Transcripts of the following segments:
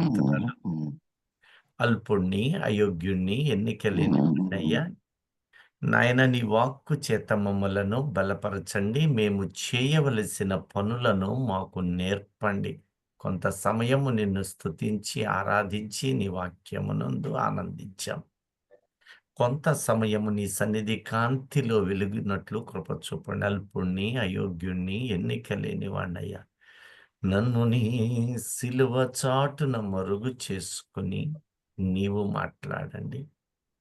వందనాలు. అల్పుణ్ణి, అయోగ్యుణ్ణి, ఎన్నికలేని వాడినయ్యా. నాయన నీ వాక్కు చేత మమ్మలను బలపరచండి. మేము చేయవలసిన పనులను మాకు నేర్పండి. కొంత సమయము నిన్ను స్తుతించి, ఆరాధించి నీ వాక్యమునందు ఆనందించాం. కొంత సమయము నీ సన్నిధి కాంతిలో వెలిగినట్లు కృప చూపండి. అల్పుణ్ణి, అయోగ్యుణ్ణి, ఎన్నిక లేని వాణ్ణయ్యా. నన్ను నీ సిలువ చాటున మరుగు చేసుకుని నీవు మాట్లాడండి.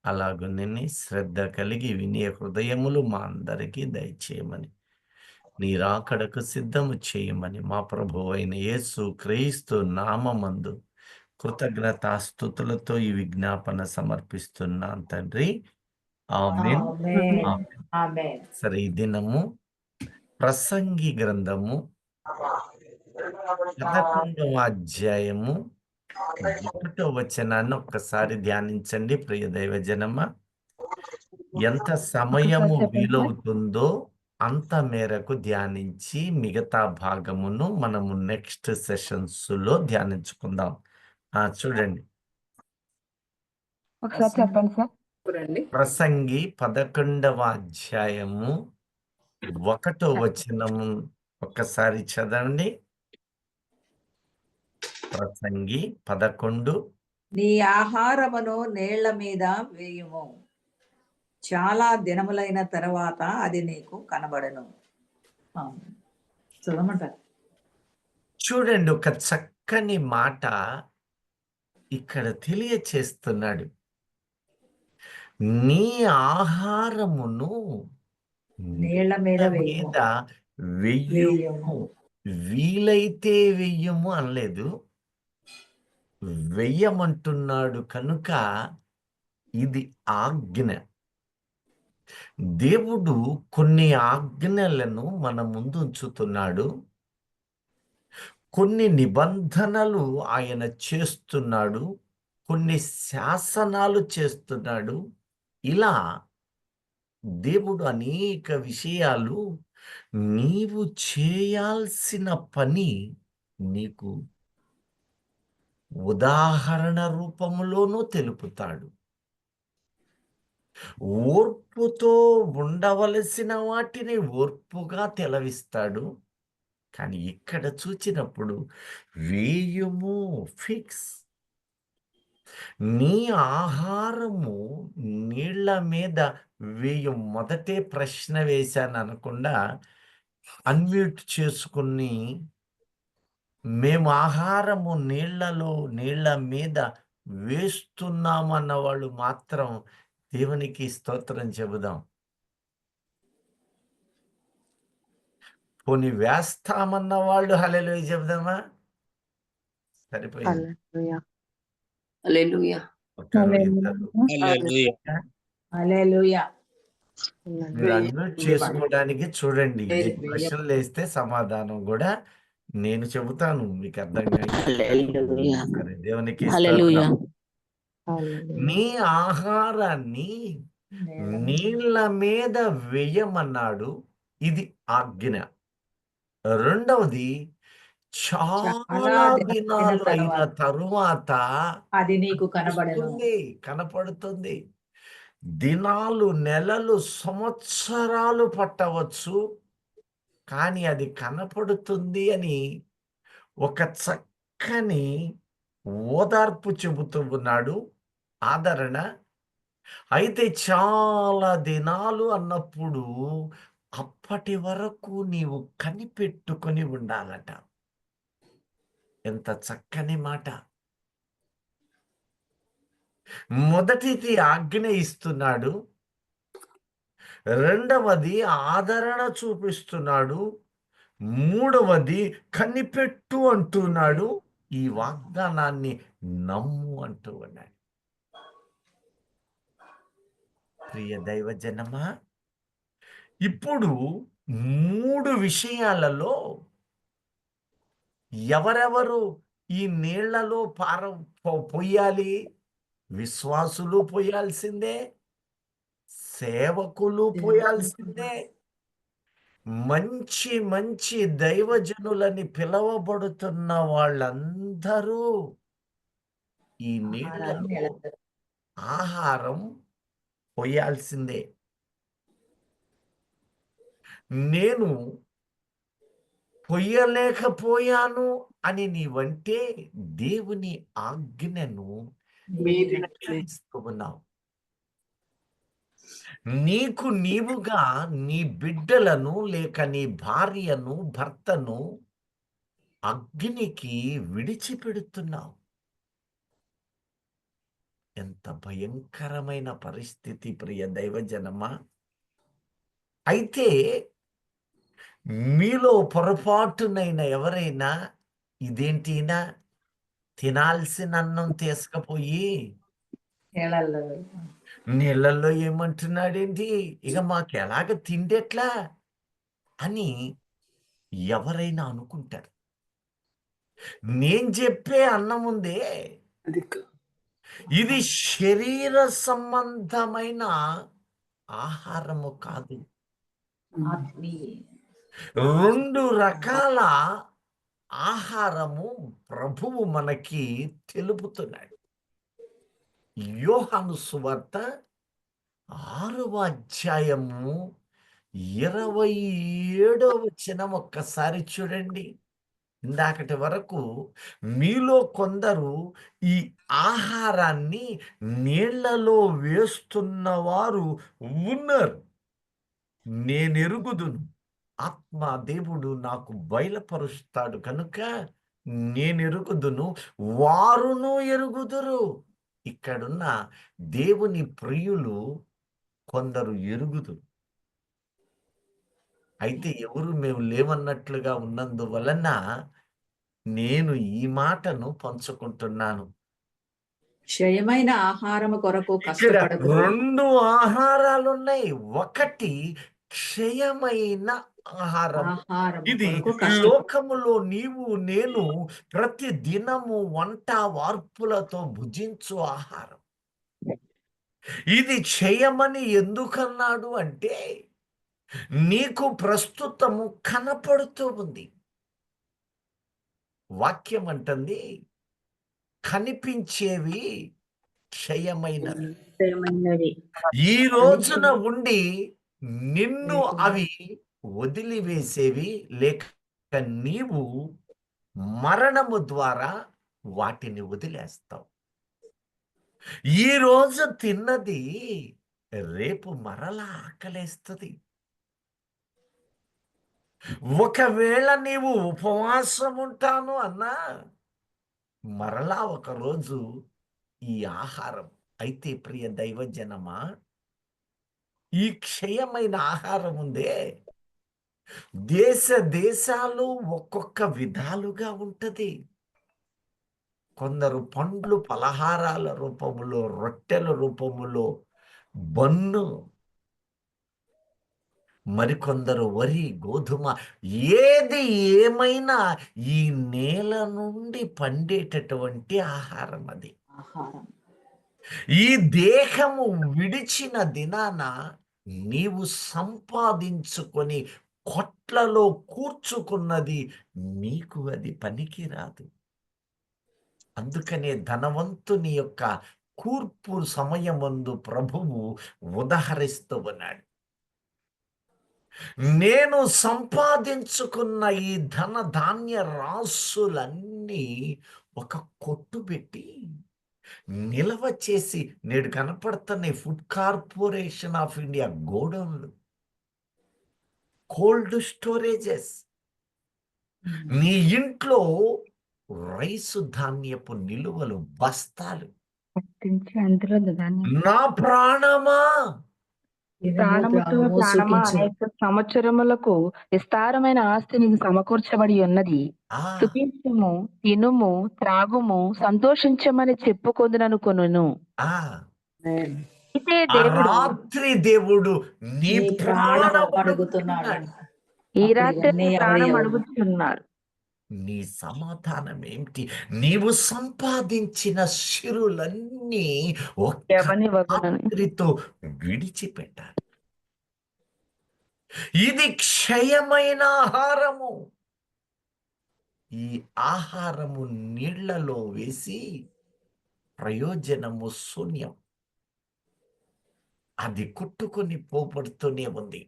అలాగునని శ్రద్ధ కలిగి వినే హృదయములు మా అందరికీ దయచేయమని, నీ రాకడకు సిద్ధము చేయమని మా ప్రభువైన యేసు క్రీస్తు నామమందు కృతజ్ఞతాస్తుతులతో ఈ విజ్ఞాపన సమర్పిస్తున్నాను తండ్రి. ఆమేన్. ఆమేన్. ఆమేన్. ఆమేన్. సరే, ఈ దినము ప్రసంగి గ్రంథము 11వ అధ్యాయము 1వ వచనాన్ని ఒక్కసారి ధ్యానించండి ప్రియ దైవజనమా. ఎంత సమయము వీలవుతుందో అంత మేరకు ధ్యానించి మిగతా భాగమును మనము నెక్స్ట్ సెషన్స్ లో ధ్యానించుకుందాం. చూడండి, ఒకసారి చెప్పండి సార్. ప్రసంగి 11వ అధ్యాయము 1వ వచనము ఒక్కసారి చదవండి. ప్రసంగి 11. నీ ఆహారమును నీళ్ల మీద వేయుము, చాలా దినములైన తర్వాత అది నీకు కనబడను. చదవమంటారు. చూడండి, ఒక చక్కని మాట ఇక్కడ తెలియచేస్తున్నాడు. నీ ఆహారమును నీళ్ల మీద వెయ్యము. వీలైతే వెయ్యము అనలేదు, వెయ్యమంటున్నాడు. కనుక ఇది ఆజ్ఞ. దేవుడు కొన్ని ఆజ్ఞలను మన ముందు ఉంచుతున్నాడు, కొన్ని నిబంధనలు ఆయన చేస్తున్నాడు, కొన్ని శాసనాలు చేస్తున్నాడు. ఇలా దేవుడు అనేక విషయాలు నీవు చేయాల్సిన పని నీకు ఉదాహరణ రూపంలోనూ తెలుపుతాడు. ఓర్పుతో ఉండవలసిన వాటిని ఓర్పుగా తెలవిస్తాడు. కానీ ఇక్కడ చూచినప్పుడు వేయుము, ఫిక్స్. నీ ఆహారము నీళ్ల మీద వేయు. మొదటే ప్రశ్న వేశాను అనకుండా అన్మ్యూట్ చేసుకుని, మేము ఆహారము నీళ్ల మీద వేస్తున్నామన్న వాళ్ళు మాత్రం దేవునికి స్తోత్రం చెబుదాం. పోనీ వేస్తామన్న వాళ్ళు హల్లెలూయా చెబుదామా? సరిపోయింది. మీరు అన్మ్యూట్ చేసుకోవడానికి చూడండి. ప్రశ్నలు వేస్తే సమాధానం కూడా నేను చెబుతాను, మీకు అర్థం కాదు. దేవునికి నీ ఆహారాన్ని నీళ్ల మీద వేయమన్నాడు. ఇది ఆజ్ఞ. రెండవది, చాలా దినాలు అయిన తరువాత అది నీకు కనపడుతుంది. దినాలు, నెలలు, సంవత్సరాలు పట్టవచ్చు, కానీ అది కనపడుతుంది అని ఒక చక్కని ఓదార్పు చెబుతూ ఉన్నాడు, ఆదరణ. అయితే చాలా దినాలు అన్నప్పుడు అప్పటి వరకు నీవు కనిపెట్టుకొని ఉండాలట. ఎంత చక్కని మాట! మొదటిది ఆజ్ఞ ఇస్తున్నాడు, రెండవది ఆదరణ చూపిస్తున్నాడు, మూడవది కనిపెట్టు అంటున్నాడు, ఈ వాగ్దానాన్ని నమ్ము అంటూ ఉన్నాడు. ప్రియ దైవజనమా, ఇప్పుడు 3 విషయాలలో ఎవరెవరు ఈ నీళ్లలో పొయ్యాలి? విశ్వాసులు పోయాల్సిందే, సేవకులు పోయాల్సిందే, మంచి మంచి దైవజనులని పిలవబడుతున్న వాళ్ళందరూ ఈ ఆహారాన్ని నీళ్లలో నీళ్ళ ఆహారం పోయాల్సిందే. నేను పొయ్యలేకపోయాను అని నీవంటే దేవుని ఆజ్ఞను మీరు ధిక్కరిస్తూ ఉన్నావు. నీకు నీవుగా నీ బిడ్డలను లేక నీ భార్యను భర్తను అగ్నికి విడిచిపెడుతున్నావు. ఎంత భయంకరమైన పరిస్థితి ప్రియ దైవజనమా. అయితే మీలో పొరపాటునైన ఎవరైనా ఇదేంటినా తినాల్సిన అన్నం తీసుకుపోయి నీళ్ళల్లో నీళ్ళల్లో ఏమంటున్నాడేంటి, ఇక మాకు ఎలాగ తిండెట్లా అని ఎవరైనా అనుకుంటారు. నేను చెప్పే అన్నం ఉందే, ఇది శరీర సంబంధమైన ఆహారము కాదు. ఆత్మీయ 2 రకాల ఆహారము ప్రభువు మనకి తెలుపుతున్నాడు. యోహాను సువార్త 6వ అధ్యాయము 27వ వచనం ఒక్కసారి చూడండి. ఇందాకటి వరకు మీలో కొందరు ఈ ఆహారాన్ని నీళ్లలో వేస్తున్నవారు ఉన్నారు. నేనెరుగుదును, ఆత్మ దేవుడు నాకు బయలుపరుస్తాడు కనుక నేనెరుగుదును, వారును ఎరుగుదురు. ఇక్కడున్న దేవుని ప్రియులు కొందరు ఎరుగుదురు. అయితే ఎవరు మేము లేవన్నట్లుగా ఉన్నందువలన నేను ఈ మాటను పంచుకుంటున్నాను. క్షయమైన ఆహారము కొరకు ఇక్కడ కష్టపడకు. 2 ఆహారాలున్నాయి. ఒకటి క్షయమైన ఆహారం. ఆహారము ఇది కొరకు కష్టపడు. లోకములో నీవు నేను ప్రతి దినము వంట వార్పులతో భుజించు ఆహారం. ఇది క్షయమని ఎందుకన్నాడు అంటే నీకు ప్రస్తుతము కనపడుతూ ఉంది. వాక్యం అంటుంది కనిపించేవి క్షయమైనవి. క్షయమైనవి. ఈ రోజున ఉండి నిన్ను అవి వదిలివేసేవి, లేక నీవు మరణము ద్వారా వాటిని వదిలేస్తావు. ఈ రోజు తిన్నది రేపు మరలా ఆకలేస్తుంది. ఒకవేళ నీవు ఉపవాసం ఉంటాను అన్నా మరలా ఒకరోజు ఈ ఆహారం. అయితే ప్రియ దైవజనమా, ఈ క్షయమైన ఆహారం ఉందే, దేశ దేశాలు ఒక్కొక్క విధాలుగా ఉంటది. కొందరు పండ్లు పలహారాల రూపములో, రొట్టెల రూపములో, బన్ను, మరికొందరు వరి, గోధుమ, ఏది ఏమైనా ఈ నేల నుండి పండేటటువంటి ఆహారం అది. ఆహారం ఈ దేహము విడిచిన దినాన నీవు సంపాదించుకొని కొట్లలో కూర్చుకున్నది నీకు అది పనికిరాదు. అందుకనే ధనవంతుని యొక్క కూర్పు సమయమందు ప్రభువు ఉదహరిస్తూ ఉన్నాడు. నేను సంపాదించుకున్న ఈ ధన ధాన్య రాసులన్నీ ఒక కొట్టు పెట్టి నిల్వ చేసి, నేడు కనపడుతున్న ఫుడ్ కార్పొరేషన్ ఆఫ్ ఇండియా గోడౌన్లు, కోల్డ్ స్టోరేజెస్, నీ ఇంట్లో రైసు ధాన్యపు నిలువలు బస్తాలు. పట్టించి అందులో ధాన్యం నా ప్రాణమా, ప్రాణముతో ప్రాణమా అనేక సంవత్సరములకు విస్తారమైన ఆస్తి నీకు సమకూర్చబడి ఉన్నది. ఆ సుఖించుము, తినుము, త్రాగుము, సంతోషించమని చెప్పుకొందుననుకొనును. ఆ అయితే ఆ దేవుడు రాత్రి దేవుడు నీ నీ ప్రాణం ప్రాణం అడుగుతున్నాడు. అడుగుతున్నాడు. ఈ అప్పుడు రాత్రి ఇవన్నీ ప్రాణం ఎవరు? అడుగుతున్నారు. నీ సమాధానం ఏమిటి? నీవు సంపాదించిన సిరులన్నీ ఒక్క ఎవని వగునని రాత్రితో విడిచిపెట్టాలి. ఇది క్షయమైన ఆహారము. ఈ ఆహారము నీళ్లలో వేసి ప్రయోజనము శూన్యం. అది కొట్టుకొని పోబడుతూనే ఉంది.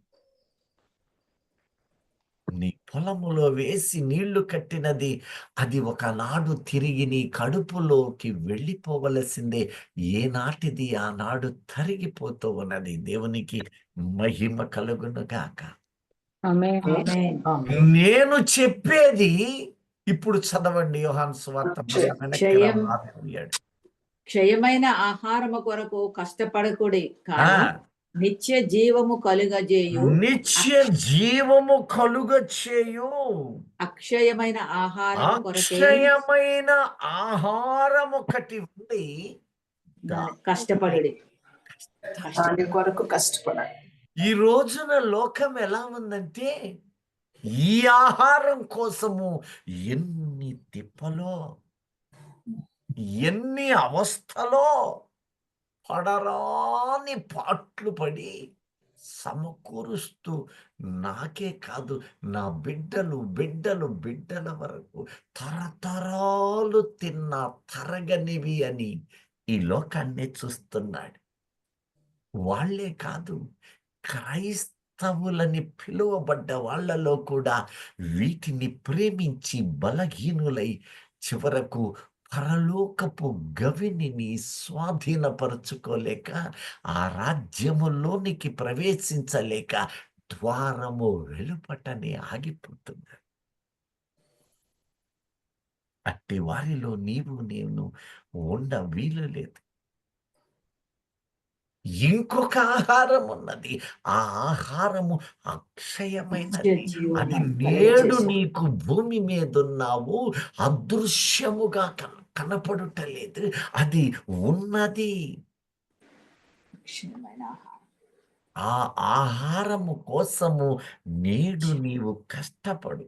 నీ పొలములో వేసి నీళ్లు కట్టినది అది ఒకనాడు తిరిగి నీ కడుపులోకి వెళ్ళిపోవలసిందే. ఏనాటిది ఆనాడు తరిగిపోతూ ఉన్నది. దేవునికి మహిమ కలుగునుగాక. ఆమేన్. ఆమేన్. నేను చెప్పేది ఇప్పుడు చదవండి. యోహాను సువార్త క్షయం క్షయమైన ఆహారము కొరకు కష్టపడకుడి, కానీ నిత్య జీవము కలుగజేయు నిత్య జీవము కలుగచేయు అక్షయమైన ఆహారము కొరకే అక్షయమైన ఆహారం ఒకటి ఉంది. కష్టపడుడి. దాని కొరకు కష్టపడాలి. ఈ రోజున లోకం ఎలా ఉందంటే ఈ ఆహారం కోసము ఎన్ని తిప్పలో, ఎన్ని అవస్థలో పడరాని పాట్లు పడి సమకూరుస్తూ, నాకే కాదు నా బిడ్డలు బిడ్డల వరకు తరతరాలు తిన్న తరగనివి అని ఈ లోకాన్ని చూస్తున్నాడు. వాళ్ళే కాదు, క్రైస్తవులని పిలువబడ్డ వాళ్ళలో కూడా వీటిని ప్రేమించి బలహీనులై చివరకు పరలోకపు గవిని స్వాధీనపరుచుకోలేక ఆ రాజ్యములోనికి ప్రవేశించలేక ద్వారము వెలుపటనే ఆగిపోతున్నారు. అట్టి వారిలో నీవు నేను ఉండ వీలు లేదు. ఇంకొక ఆహారం ఉన్నది. ఆ ఆహారము అక్షయమైనది. అది నేడు నీకు భూమి మీద ఉన్నావు, అదృశ్యముగా కనపడుటలేదు, అది ఉన్నది. ఆ ఆహారము కోసము నేడు నీవు కష్టపడు.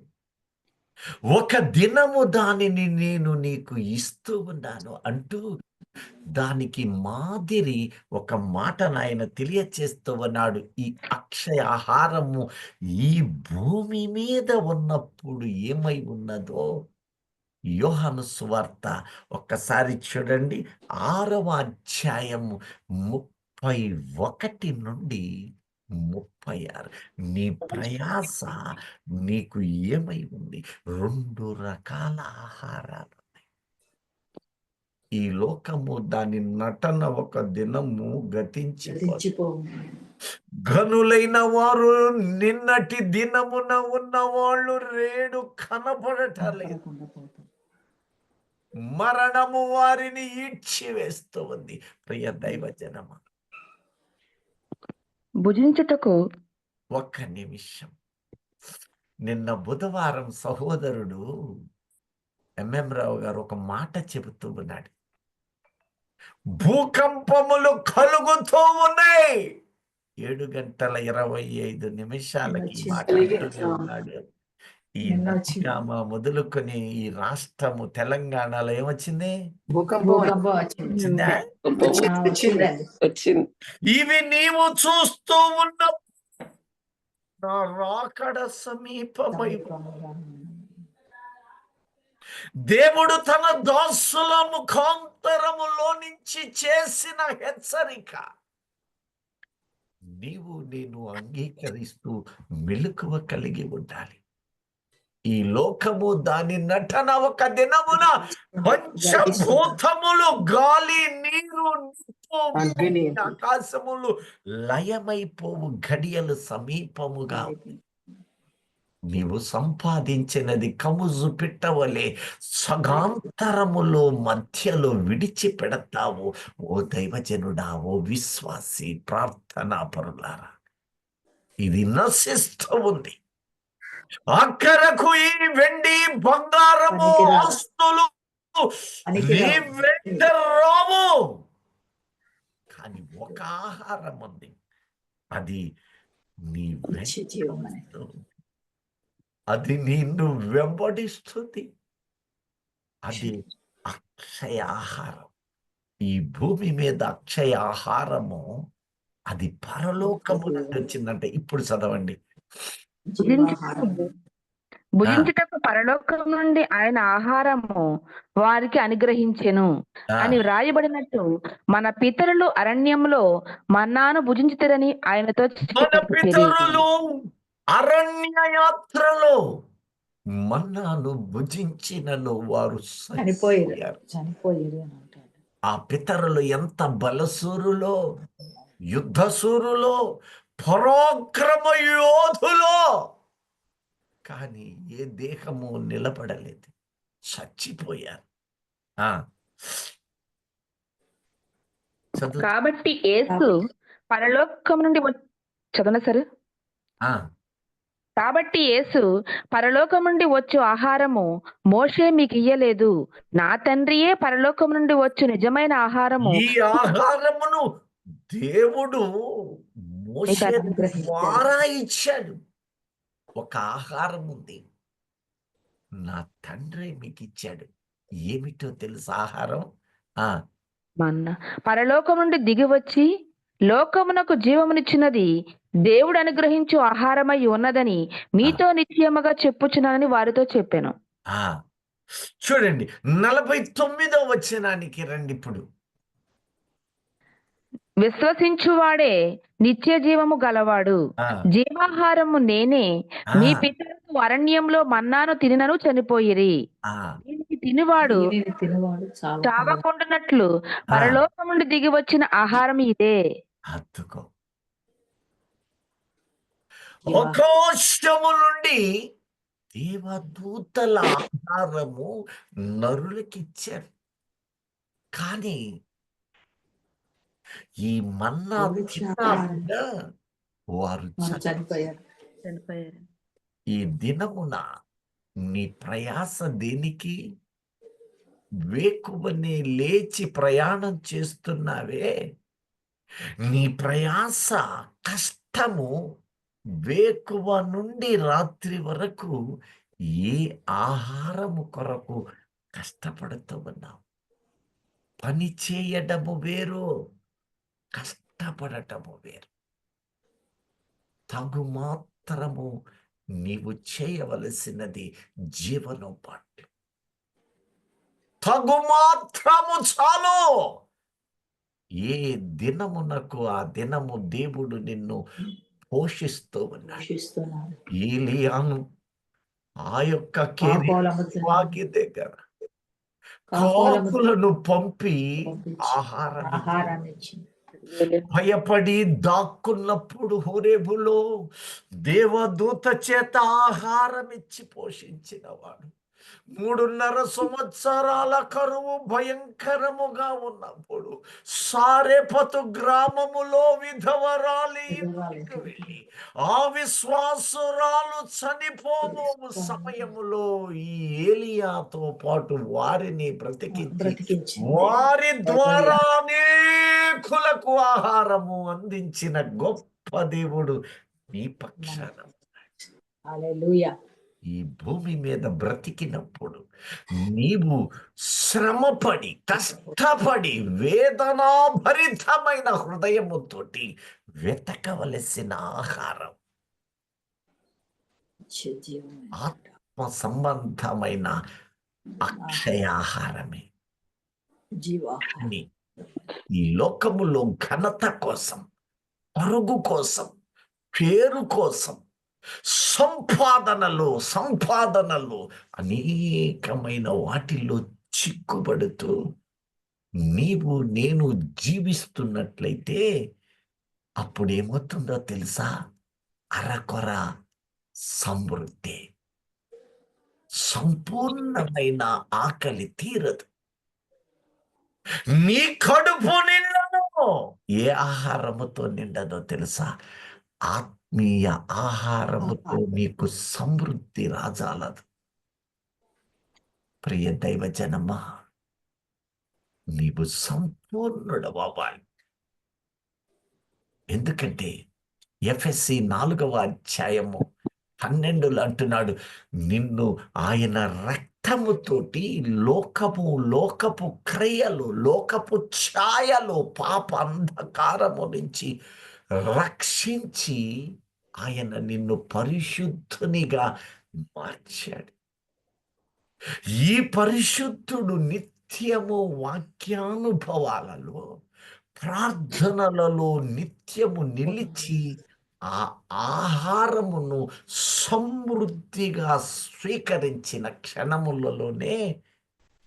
ఒక దినము దానిని నేను నీకు ఇస్తూ ఉన్నాను అంటూ దానికి మాదిరి ఒక మాటను ఆయన తెలియచేస్తూ ఉన్నాడు. ఈ అక్షయ ఆహారము ఈ భూమి మీద ఉన్నప్పుడు ఏమై ఉన్నదో యోహాను సువార్త ఒక్కసారి చూడండి. 6వ అధ్యాయము 31 నుండి 36. నీ ప్రయాస నీకు ఏమై ఉంది? 2 రకాల ఆహారాలు. ఈ లోకము దాని నటన ఒక దినము గతించిపో. ఘనులైన వారు నిన్నటి దినమున ఉన్న వాళ్ళు రేడు కనపడటలేదు. మరణము వారిని ఈడ్చివేస్తూ ఉంది. ప్రియ దైవజనమా, భుజించుటకు ఒక్క నిమిషం. నిన్న బుధవారం సహోదరుడు ఎంఎం రావు గారు ఒక మాట చెబుతూ ఉన్నాడు. భూకంపములు కలుగుతూ ఉన్నాయి. 7:25 మాట్లాడుతున్నాడు. ఈ నందిగామ మొదలుకొని ఈ రాష్ట్రము తెలంగాణలో ఏమొచ్చింది? భూకంపం వచ్చిందా? వచ్చింది. ఇవి నీవు చూస్తూ ఉన్న నా రాకడ సమీపమై దేవుడు తన దాసుల ముఖాంతరములో నుంచి చేసిన హెచ్చరిక నీవు నేను అంగీకరిస్తూ మెలకువ కలిగి ఉండాలి. ఈ లోకము దాని నటన ఒక దినమున పంచభూతములు, గాలి, నీరు, నిప్పు, ఆకాశములు లయమైపోవు గడియలు సమీపముగా. నీవు సంపాదించినది కముజు పిట్టవలే సగాంతరములో మధ్యలో విడిచిపెడతావు. ఓ దైవజనుడా, ఓ విశ్వాసి, ప్రార్థనా పరులారా, ఇది నశిస్తూ ఉంది. అక్కరకు ఈ వెండి బంగారము ఆస్తులు నీ వెంట రావు. కానీ ఒక ఆహారం ఉంది, అది నీ వెంట, అది నిన్ను వెంబడిస్తుంది. అది అక్షయ ఆహారం. ఈ భూమి మీద అక్షయ ఆహారము అది పరలోకము నుండి వచ్చిందంటే ఇప్పుడు చదవండి. భుజించుటకు పరలోకం నుండి ఆయన ఆహారము వారికి అనుగ్రహించెను ఆ, అని వ్రాయబడినట్టు మన పితరులు అరణ్యంలో మన్నాను భుజించుతారని ఆయనతో మన చెప్పిరి. పితరులు అరణ్య యాత్రలో మన్నాను భుజించినను వారు చనిపోయారు చనిపోయారు. చనిపోయారు అని అంటాడు. ఆ పితరులు ఎంత బలసూరులో, యుద్ధసూరులో, పరాక్రమ యోధులో, కానీ ఏ దేహము నిలబడలేదు, చచ్చిపోయారు. ఆ, చదువు. కాబట్టి యేసు పరలోకం నుండి చదవండి సార్. ఆ, కాబట్టి యేసు పరలోకం నుండి వచ్చు ఆహారము మోషే మీకు ఇయ్యలేదు, నా తండ్రియే పరలోకం నుండి వచ్చు నిజమైన ఆహారము ఈ ఆహారమును దేవుడు మోషే ద్వారా ఇచ్చాడు. ఒక ఆహారం ఉంది, నా తండ్రి మీకు ఇచ్చాడు. ఏమిటో తెలుసు ఆహారం? ఆ, మన్నా పరలోకం నుండి దిగి వచ్చి లోకమునకు జీవమునిచ్చినది దేవుడు అనుగ్రహించు ఆహారమై ఉన్నదని మీతో నిశ్చయముగా చెప్పుచున్నానని వారితో చెప్పాను. ఆ. చూడండి 49వ వచనానికి రండి. ఇప్పుడు విశ్వసించువాడే నిత్య జీవము గలవాడు, ఆ, జీవాహారము నేనే. మీ ఆ, పితరులు అరణ్యంలో మన్నాను తినినను చనిపోయిరి, ఆ, దీనికి తినువాడు దీనిని తినవాడు చాలా చావకుండానట్లు పరలోకం నుండి దిగి వచ్చిన ఆహారం ఇదే. అద్దుకో. ఆకాశము నుండి దేవదూతల ఆహారము నరులకిచ్చారు, కానీ ఈ మన్నా తిన్నాక వారు చనిపోయారు. ఈ దినమున నీ ప్రయాస దేనికి? వేకువనే లేచి ప్రయాణం చేస్తున్నావే, నీ ప్రయాస కష్టము వేకువ నుండి రాత్రి వరకు ఏ ఆహారము కొరకు కష్టపడుతూ ఉన్నావు? పని చేయడము వేరు, కష్టపడటము వేరు. తగు మాత్రము నీవు చేయవలసినది జీవనోపాధి. తగు మాత్రము చాలు. ఏ దినమునకు ఆ దినము దేవుడు నిన్ను పోషిస్తూ ఉన్నాడు. ఏలియాను ఆ యొక్క వాకి దగ్గర కాకులను పంపి ఆహారాన్ని ఇచ్చింది. భయపడి దాక్కున్నప్పుడు హోరేబులో దేవదూత చేత ఆహారం ఇచ్చి పోషించిన వాడు. 3.5 సంవత్సరాల కరువు భయంకరముగా ఉన్నప్పుడు సారెపతు గ్రామములో విధవరాలి ఇంటికి వెళ్ళి ఆ విశ్వాసురాలు చనిపోబోవు సమయములో ఈ ఏలియాతో పాటు వారిని బ్రతికించి వారి ద్వారా అనేకులకు ఆహారము అందించిన గొప్ప దేవుడు నీ పక్షాన. హల్లెలూయా. ఈ భూమి మీద బ్రతికినప్పుడు నీవు శ్రమపడి కష్టపడి వేదనాభరితమైన హృదయముతోటి వెతకవలసిన ఆహారం ఆత్మ సంబంధమైన అక్షయ ఆహారమే. ఈ లోకములో ఘనత కోసం, పరుగు కోసం, పేరు కోసం, సంపాదనలు అనేకమైన వాటిల్లో చిక్కుబడుతూ నీవు నేను జీవిస్తున్నట్లయితే అప్పుడేమవుతుందో తెలుసా? అరకొర సమృద్ధి, సంపూర్ణమైన ఆకలి తీరదు. నీ కడుపు నిండదు. ఏ ఆహారముతో నిండదో తెలుసా? ఆత్మీయ ఆహారముతో నీకు సమృద్ధి రాజాలదు. ప్రియ దైవజనమా, నీవు సంపూర్ణుడవ్వాలి. ఎందుకంటే ఎఫెసీ 4వ అధ్యాయము 12 అంటున్నాడు, నిన్ను ఆయన రక్తముతోటి లోకపు క్రియలు, లోకపు ఛాయలు, పాప అంధకారము నుంచి రక్షించి ఆయన నిన్ను పరిశుద్ధునిగా మార్చాడు. ఈ పరిశుద్ధుడు నిత్యము వాక్యానుభవాలలో, ప్రార్థనలలో నిత్యము నిలిచి ఆ ఆహారమును సమృద్ధిగా స్వీకరించిన క్షణములలోనే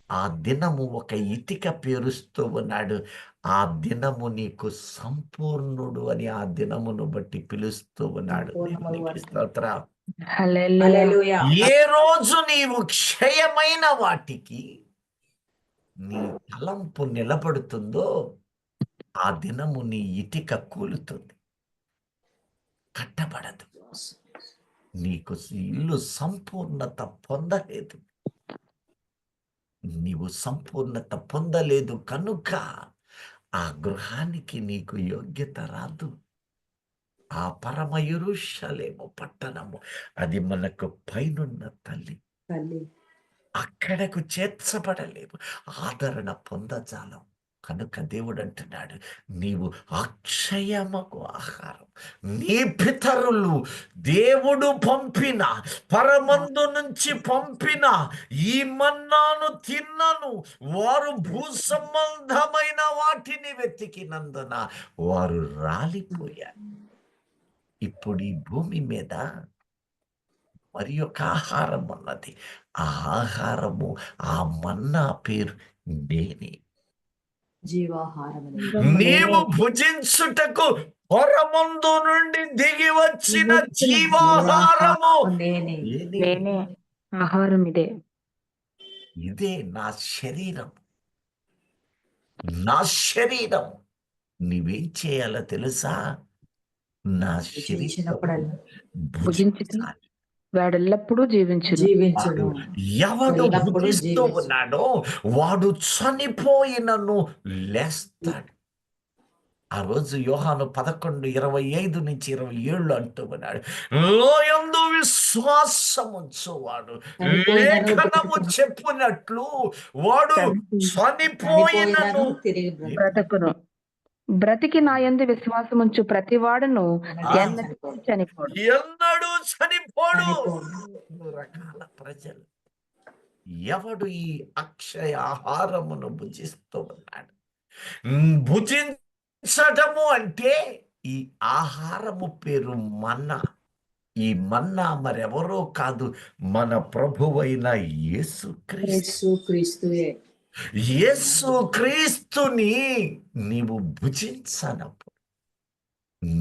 ఆ దినము ఒక ఇటిక పేరుస్తూ ఉన్నాడు. ఆ దినము నీకు సంపూర్ణుడు అని ఆ దినమును బట్టి పిలుస్తూ ఉన్నాడు. దేవునికి స్తోత్రం. హల్లెలూయా. హల్లెలూయా. ఏ రోజు నీవు క్షయమైన వాటికి నీ తలంపు నిలబడుతుందో ఆ దినము నీ ఇటిక కూలుతుంది, కట్టబడదు. నీకు ఇల్లు సంపూర్ణత పొందలేదు, నీవు సంపూర్ణత పొందలేదు కనుక ఆ గృహానికి నీకు యోగ్యత రాదు. ఆ పరమ యెరూషలేము పట్టణము అది మనకు పైనున్న తల్లి, తల్లి అక్కడకు చేర్చబడలేవు, ఆదరణ పొందజాలం. కనుక దేవుడు అంటున్నాడు, నీవు అక్షయమకు ఆహారం, నీ పితరులు దేవుడు పంపిన పరమందు నుంచి పంపిన ఈ మన్నాను తిన్నను, వారు భూ సంబంధమైన వాటిని వెతికినందున వారు రాలిపోయారు. ఇప్పుడు ఈ భూమి మీద మరి ఒక ఆహారం ఉన్నది. ఆ ఆహారము, ఆ మన్నా పేరు నేనే. జీవాహారము నీవు భుజించుటకు పరమందు నుండి దిగి వచ్చిన జీవాహారము నేనే. నేనే ఆహారం ఇదే. ఇదే నా శరీరం. నా శరీరం నీవేం చేయాలో తెలుసా? నా శరీరం చేసినప్పుడల్లా భుజించాలి. వాడెల్లప్పుడూ జీవించును. జీవించును. ఎవడు ఎల్లప్పుడూ భుజిస్తూ జీవించు. ఉన్నాడో వాడు చనిపోయినను లేస్తాడు. ఆ రోజు యోహాను 11:25-27 అంటూ ఉన్నాడు, లోయందు విశ్వాసముంచువాడు లేఖనము చెప్పినట్లు వాడు చనిపోయినను తిరిగి బ్రతకును. బ్రతికి నా యందు విశ్వాసముంచు ప్రతి వాడును ఎన్నటికీ చనిపోడు. ఎన్నడూ చనిపోడు. చనిపోడు. 3 రకాల ప్రజలు. ఎవడు ఈ అక్షయ ఆహారమును భుజిస్తూ ఉన్నాడు? భుజించటము అంటే ఈ ఆహారము పేరు మన్నా. ఈ మన్నా మరెవరో కాదు, మన ప్రభువైన యేసుక్రీస్తు. క్రీస్తుయే. యేసుక్రీస్తుని నీవు భుజించనప్పుడు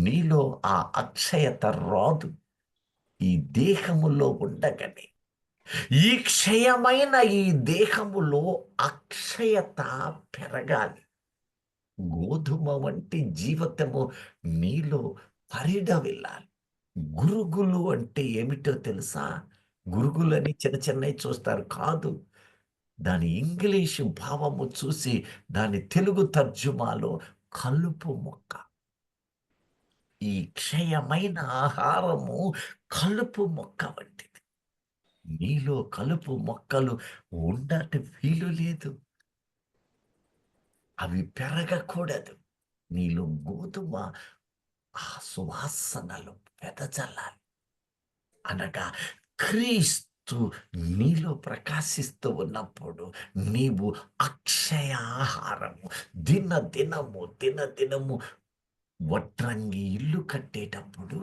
నీలో ఆ అక్షయత రాదు. ఈ దేహములో ఉండగానే, ఈ క్షయమైన ఈ దేహములో అక్షయత పెరగాలి. గోధుమ వంటి జీవితము నీలో పరిడవిల్లాలి. గురుగులు అంటే ఏమిటో తెలుసా? గురుగులని చిన్న చిన్నవి చూస్తారు కాదు, దాని ఇంగ్లీషు భావము చూసి దాని తెలుగు తర్జుమాలో కలుపు మొక్క. ఈ క్షయమైన ఆహారము కలుపు మొక్క వంటిది. నీలో కలుపు మొక్కలు ఉండట వీలు లేదు, అవి పెరగకూడదు. నీలో గోధుమ ఆ సువాసనలు వెదజల్లాలి. అనగా క్రీస్తు నీలో ప్రకాశిస్తూ ఉన్నప్పుడు నీవు అక్షయ ఆహారము దినదినము వడ్రంగి ఇల్లు కట్టేటప్పుడు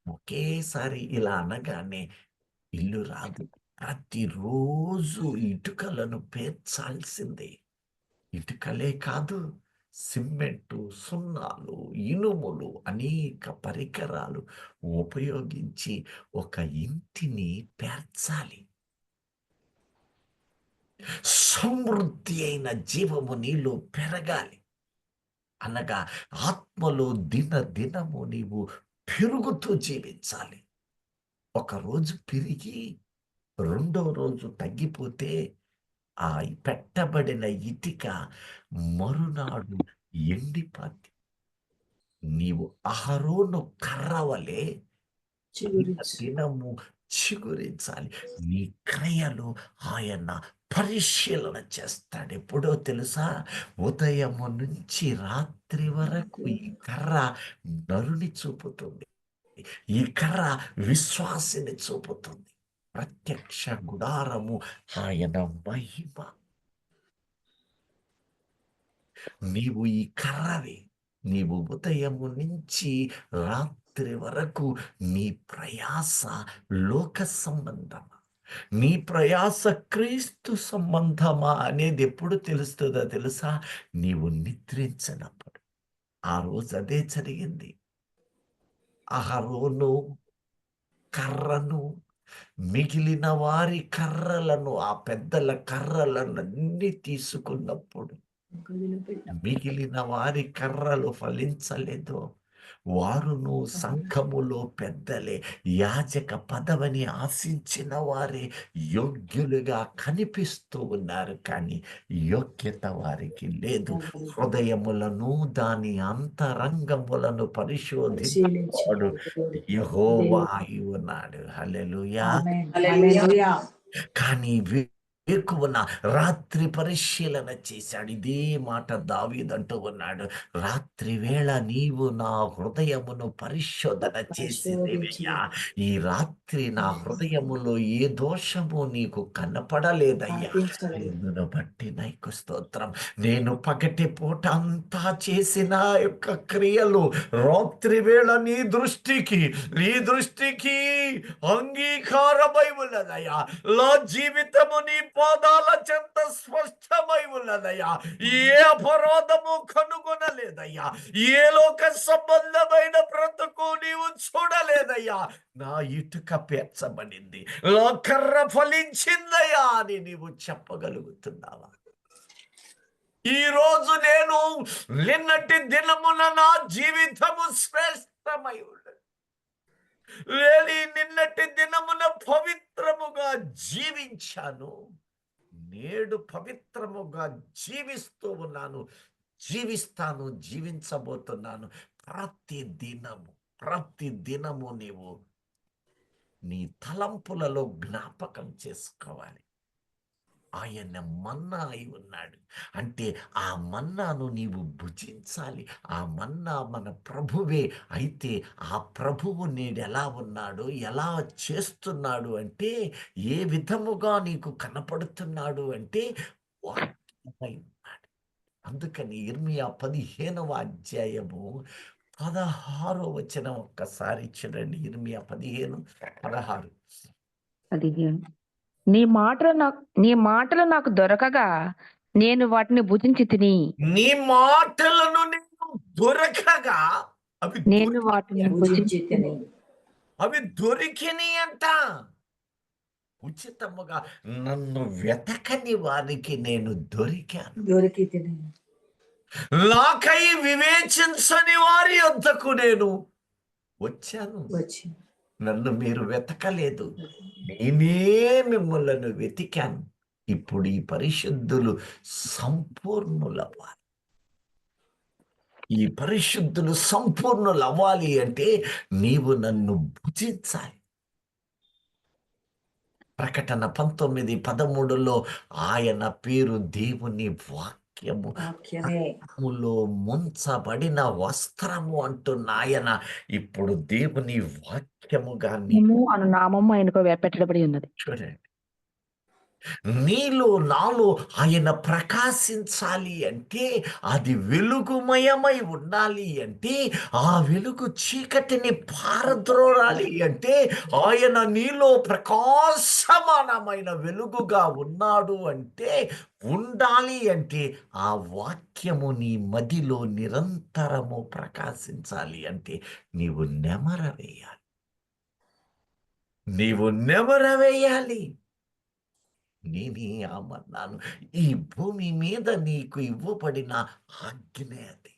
ఒకేసారి ఇలా అనగానే ఇల్లు రాదు. ప్రతిరోజు ఇటుకలను పేర్చాల్సిందే. ఇటుకలే కాదు, సిమెంటు, సున్నాలు, ఇనుములు, అనేక పరికరాలు ఉపయోగించి ఒక ఇంటిని పేర్చాలి. సమృద్ధి అయిన జీవము నీలో పెరగాలి. అనగా ఆత్మలో దినదినము నీవు పెరుగుతూ జీవించాలి. ఒకరోజు పెరిగి రెండో రోజు తగ్గిపోతే ఆ పెట్టబడిన ఇటిక మరునాడు ఎండిపోద్ది. నీవు అహరోను కర్ర వలె దినము చిగురించాలి. నీ క్రియలు ఆయన పరిశీలన చేస్తాడు. ఎప్పుడో తెలుసా? ఉదయము నుంచి రాత్రి వరకు ఈ కర్ర నరుని చూపుతుంది, ఈ కర్ర విశ్వాసిని చూపుతుంది. ప్రత్యక్ష గుడారము, ఆయన మహిమ. నీవు ఈ కర్రవి. నీవు ఉదయము నుంచి రాత్రి వరకు నీ ప్రయాస లోక సంబంధమా, నీ ప్రయాస క్రీస్తు సంబంధమా అనేది ఎప్పుడు తెలుస్తుందో తెలుసా? నీవు నిద్రించినప్పుడు. ఆ రోజు అదే జరిగింది. అహరోను కర్రను, మిగిలిన వారి కర్రలను, ఆ పెద్దల కర్రలను అన్ని తీసుకున్నప్పుడు మిగిలిన వారి కర్రలు ఫలించలేదు. వారును సంఘములో పెద్దలే, యాజక పదవిని ఆశించిన వారే యోగ్యులుగా కనిపిస్తూ ఉన్నారు, కానీ యోగ్యత వారికి లేదు. హృదయములను దాని అంతరంగములను పరిశోధించువాడు యెహోవా అయి ఉన్నాడు. హల్లెలూయా. హల్లెలూయా. కానీ వేకువన రాత్రి పరిశీలన చేశాడు. ఇదే మాట దావీదు అంటూ ఉన్నాడు, రాత్రి వేళ నీవు నా హృదయమును పరిశోధన చేసినవయ్యా. ఈ రాత్రి నా హృదయములో ఏ దోషము నీకు కనపడలేదయ్యా. నిన్ను బట్టి నీకు స్తోత్రం. నేను పగటి పూట అంతా చేసిన యొక్క క్రియలు రాత్రి వేళ నీ దృష్టికి అంగీకారమై ఉన్నదయ్యా. నా జీవితము నీ పాదాల చెంత స్పష్టమై ఉన్నదయ్యా. ఏ అపరాధము కనుగొనలేదయ్యా. ఏ లోక సంబంధమైన బ్రతుకు నీవు చూడలేదయ్యా. నా ఇటుక పేర్చబడింది, నా కర్ర ఫలించిందయ్యా అని నీవు చెప్పగలుగుతున్నావా? ఈ రోజు నేను నిన్నటి దినమున నా జీవితము శ్రేష్టమై ఉన్నది, నిన్నటి దినమున పవిత్రముగా జీవించాను, నేడు పవిత్రముగా జీవిస్తూ ఉన్నాను, జీవిస్తాను, జీవించబోతున్నాను. ప్రతి దినము నీవు నీ తలంపులలో జ్ఞాపకం చేసుకోవాలి. ఆయన మన్నా అయి ఉన్నాడు అంటే ఆ మన్నాను నీవు భుజించాలి. ఆ మన్నా మన ప్రభువే. అయితే ఆ ప్రభువు నేడు ఎలా ఉన్నాడు, ఎలా చేస్తున్నాడు అంటే, ఏ విధముగా నీకు కనపడుతున్నాడు అంటే వాక్యమై ఉన్నాడు. అందుకని ఇర్మియా 15వ అధ్యాయము 16వ వచనం ఒక్కసారి చూడండి. ఇర్మియా 15:16. నీ మాటలు నాకు దొరకగా నేను వాటిని భుజించి తిని. నీ మాటలను నేను దొరకగా నేను వాటిని భుజించి తిని. అవి దొరికిని అంట. ఉచితముగా నన్ను వెతకని వారికి నేను దొరికి తిని. నాకై వివేచించని వారి వద్దకు నేను వచ్చాను. నన్ను మీరు వెతకలేదు, నేనే మిమ్మల్ని వెతికాను. ఇప్పుడు ఈ పరిశుద్ధులు సంపూర్ణులవ్వాలి. ఈ పరిశుద్ధులు సంపూర్ణులవ్వాలి అంటే నీవు నన్ను భుజించాలి. ప్రకటన 19:13లో ఆయన పేరు దేవుని వాక్యములో ముంచబడిన వస్త్రము అంటున్న ఆయన ఇప్పుడు దేవుని వాక్యముగా అను నామము ఆయనకు పెట్టబడి ఉన్నది. చూడండి, నీలో నాలో ఆయన ప్రకాశించాలి అంటే, అది వెలుగుమయమై ఉండాలి అంటే, ఆ వెలుగు చీకటిని పారద్రోలాలి అంటే, ఆయన నీలో ప్రకాశమానమైన వెలుగుగా ఉన్నాడు అంటే, ఉండాలి అంటే ఆ వాక్యము నీ మదిలో నిరంతరము ప్రకాశించాలి అంటే నీవు నెమరవేయాలి. నేనే ఆమన్నాను. ఈ భూమి మీద నీకు ఇవ్వబడిన ఆజ్ఞ అది.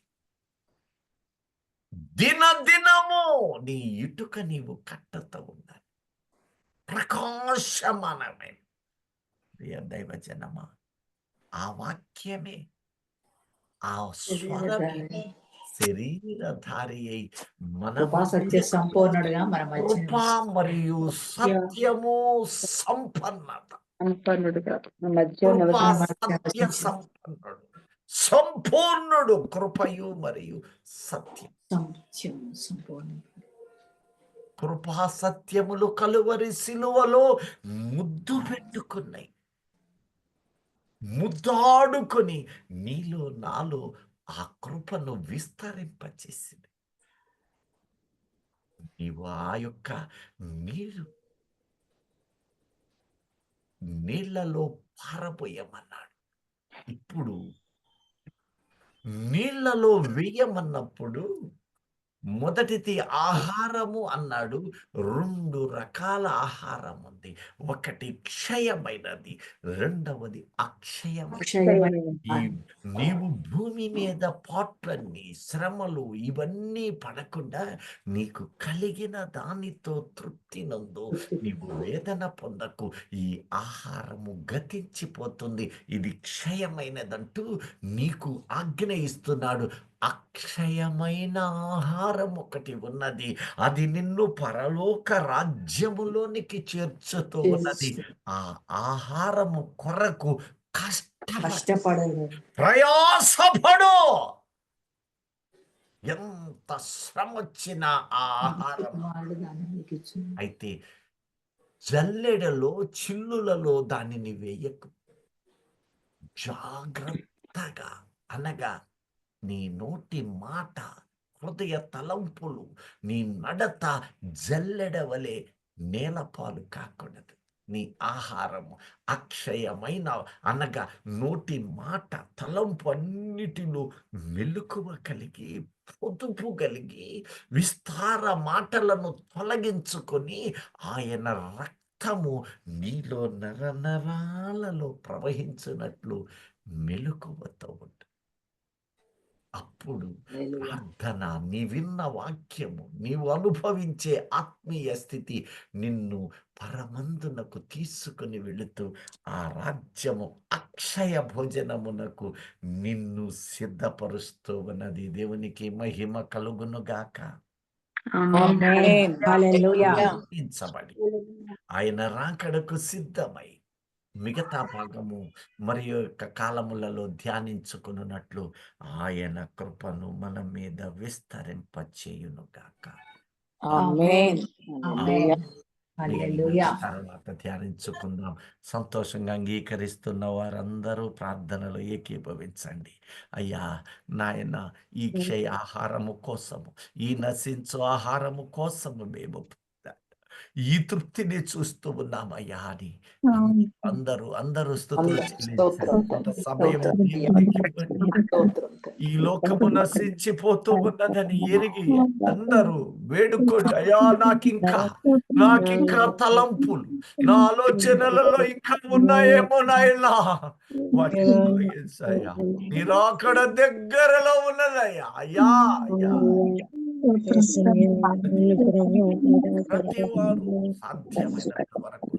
దినదినము నీ ఇటుక నీవు కట్టతో ఉండాలి. ప్రకాశమానమైన దైవజనమా, ఆ వాక్యమే, ఆ స్వరమే శరీరధారి అయి మన సత్య సంపూర్ణుడుగా కృప మరియు సత్యము సంపన్నత, సత్య సంపన్నుడు, సంపూర్ణుడు, కృపయు మరియు సత్యం. కృపా సత్యములు కలువరి సిలువలో ముద్దు పెట్టుకున్నాయి, ముద్దాడుకొని నీలో నాలో ఆ కృపను విస్తరింపచేసింది. నీవు ఆ యొక్క నీళ్లలో పారబోయమన్నాడు. ఇప్పుడు నీళ్లలో వేయమన్నప్పుడు మొదటిది ఆహారము అన్నాడు. 2 రకాల ఆహారం ఉంది. ఒకటి క్షయమైనది, రెండవది అక్షయమైనది. ఈ నీవు భూమి మీద పాట్లన్నీ, శ్రమలు ఇవన్నీ పడకుండా నీకు కలిగిన దానితో తృప్తి నందు. నీవు వేదన పొందకు. ఈ ఆహారము గతించిపోతుంది, ఇది క్షయమైనదంటూ నీకు ఆజ్ఞ ఇస్తున్నాడు. అక్షయమైన ఆహారం ఒకటి ఉన్నది, అది నిన్ను పరలోక రాజ్యములోనికి చేర్చుతూ ఉన్నది. ఆ ఆహారము కొరకు కష్టపడదు, ప్రయాసపడు. ఎంత శ్రమ వచ్చినా ఆ ఆహారం అయితే జల్లెడలో చిల్లులలో దానిని వేయకు. జాగ్రత్తగా, అనగా నీ నోటి మాట, హృదయ తలంపులు, నీ నడత జల్లెడవలే నేలపాలు కాకూడదు. నీ ఆహారము అక్షయమైన, అనగా నోటి మాట తలంపు అన్నిటిలో మెలకువ కలిగి, పొదుపు కలిగి, విస్తార మాటలను తొలగించుకొని ఆయన రక్తము నీలో నరనరాలలో ప్రవహించినట్లు మెలకువతో ఉంటుంది. అప్పుడు ప్రార్థన, నీ విన్న వాక్యము, నీవు అనుభవించే ఆత్మీయ స్థితి నిన్ను పరమందునకు తీసుకుని వెళుతూ ఆ రాజ్యము అక్షయ భోజనమునకు నిన్ను సిద్ధపరుస్తూ ఉన్నది. దేవునికి మహిమ కలుగునుగాక. స్థుతించబడి ఆయన రాకడకు సిద్ధమై మిగతా భాగము మరి యొక్క కాలములలో ధ్యానించుకున్నట్లు ఆయన కృపను మన మీద విస్తరింపచేయునుగాక. ఆమేన్. తర్వాత ధ్యానించుకుందాం. సంతోషంగా అంగీకరిస్తున్న వారందరూ ప్రార్థనలో ఏకీభవించండి. అయ్యా నాయన, ఈ క్షయ ఆహారము కోసము, ఈ నశించు ఆహారము కోసము మేము ఈ తృప్తిని చూస్తూ ఉన్నామయ్యా అని అందరూ స్తుతులు చెల్లించండి. సమయము దేవునికి ఇవ్వండి. ఈ లోకము నశించిపోతూ ఉన్నదని ఎరిగి అందరూ వేడుకోండి. అయ్యా, నాకింకా తలంపులు, నా ఆలోచనలలో ఇంకా ఉన్నాయేమో నాయనా, వాటిని తొలగించయ్యా. నిరాకడ దగ్గరలో ఉన్నదయ్యా. అయ్యా ప్రతి వారు సాధ్యమైనంత వరకు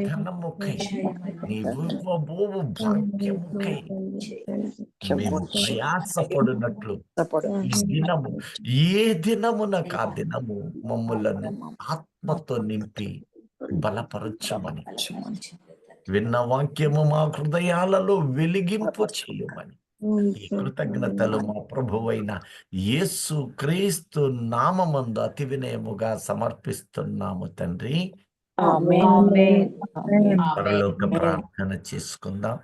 ధనముకై, నీవు భాగ్యముకై మేము ప్రయాసపడినట్లు ఈ దినము, ఏ దినమునకు ఆ దినము మమ్ములను ఆత్మతో నింపి బలపరచమని, విన్న వాక్యము మా హృదయాలలో వెలిగింపు చేయమని ఈ కృతజ్ఞతలు మా ప్రభువైన యేసు క్రీస్తు నామమందు అతి వినయముగా సమర్పిస్తున్నాము తండ్రి. పరలోక ప్రార్థన చేసుకుందాం.